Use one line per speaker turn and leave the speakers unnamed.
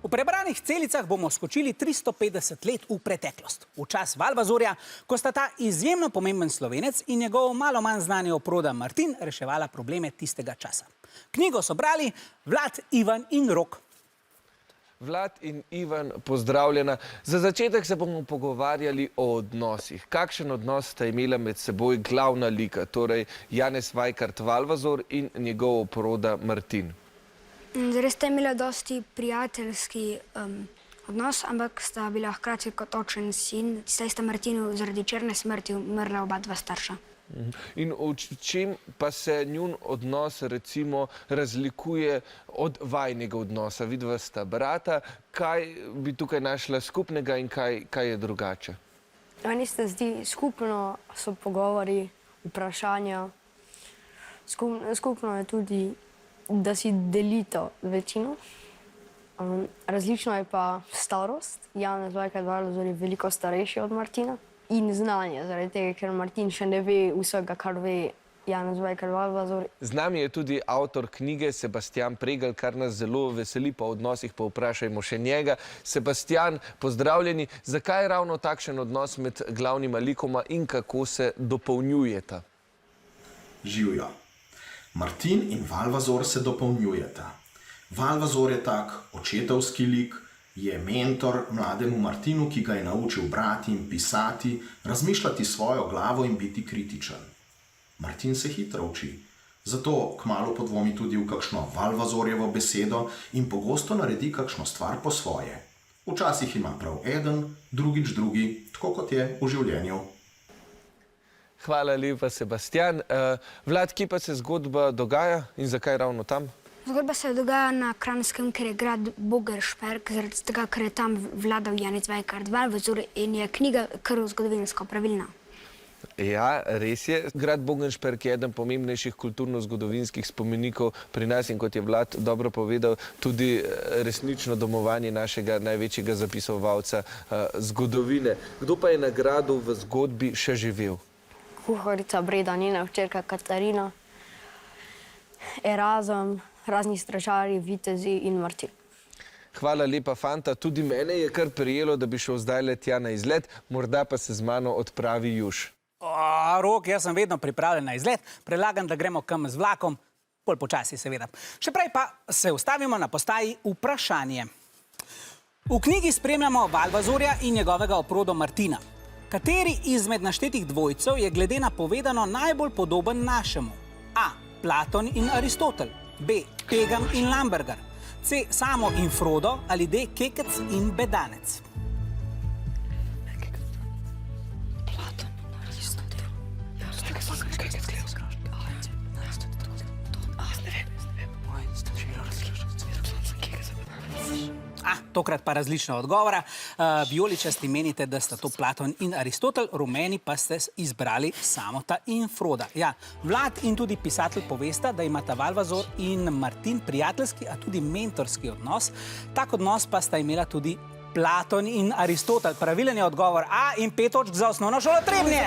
V prebranih celicah bomo skočili 350 let v preteklost. V čas Valvazorja, ko sta ta izjemno pomemben Slovenec in njegov malo manj znani oproda Martin reševala probleme tistega časa. Knjigo so brali Vlad, Ivan in Rok.
Vlad in Ivan, pozdravljena. Za začetek se bomo pogovarjali o odnosih. Kakšen odnos sta imela med seboj glavna lika, torej Janez Vajkard Valvazor in njegov oproda Martin?
Res sta imela dosti prijateljski odnos, ampak sta bila hkrati kot oče in sin, saj sta Martinu zaradi črne smrti umrla oba dva starša.
In v čem pa se njun odnos recimo razlikuje od vajnega odnosa? Vidva sta brata, kaj bi tukaj našla skupnega in kaj je drugače?
Meni se zdi skupno so pogovori, vprašanja. Skupno je tudi, da si delita večino. Različno je pa starost. Janez Vajkard Valvazor je veliko starejši od Martina. In znanje, zaradi tega, ker Martin še ne ve vsega, kar ve Janez Vajkard Valvazor.
Z nami je tudi avtor knjige Sebastijan Pregelj, kar nas zelo veseli, pa o odnosih pa vprašajmo še njega. Sebastijan, pozdravljeni. Zakaj je ravno takšen odnos med glavnima likoma in kako se dopolnjujeta?
Živjo. Martin in Valvazor se dopolnjujeta. Valvazor je tak očetovski lik, je mentor mlademu Martinu, ki ga je naučil brati in pisati, razmišljati svojo glavo in biti kritičen. Martin se hitro uči, zato kmalu podvomi tudi v kakšno Valvazorjevo besedo in pogosto naredi kakšno stvar po svoje. Včasih ima prav eden, drugič drugi, tako kot je v življenju.
Hvala lepa, Sebastijan. Vlad, kje pa se zgodba dogaja in zakaj ravno tam?
Zgodba se dogaja na Kranjskem, ker je grad Bogeršperk, zaradi tega, ker je tam vladal Janez Vajkard Valvazor in je knjiga kar zgodovinsko pravilna.
Ja, res je. Grad Bogeršperk je eden pomembnejših kulturno-zgodovinskih spomenikov pri nas in kot je Vlad dobro povedal, tudi resnično domovanje našega največjega zapisovalca zgodovine. Kdo pa je na gradu v zgodbi še živel?
Kuharica Breda, njena hčerka Katarina, Erazem, razni stražarji, vitezi in Martin.
Hvala lepa, fanta. Tudi mene je kar prijelo, da bi šel zdaj tja na izlet, morda pa se z mano odpravi Juš.
Rok, jaz sem vedno pripravljen na izlet, predlagam, da gremo kam z vlakom, bolj počasi seveda. Še prej pa se ustavimo na postaji Vprašanje. V knjigi spremljamo Valvazorja in njegovega oprodo Martina. Kateri izmed naštetih dvojcev je glede na povedano najbolj podoben našemu? A. Platon in Aristotel, B. Pegam in Lambergar, C. Samo in Frodo ali D. Kekec in Bedanec. Tokrat pa različna odgovora. Vijoličasti menite, da sta to Platon in Aristotel, rumeni pa ste izbrali Samota in Froda. Ja, Vlad in tudi pisatelj povesta, da imata Valvazor in Martin prijateljski, a tudi mentorski odnos. Tak odnos pa sta imela tudi Platon in Aristotel. Pravilen je odgovor A in 5 točk za osnovno šolo Trebnje.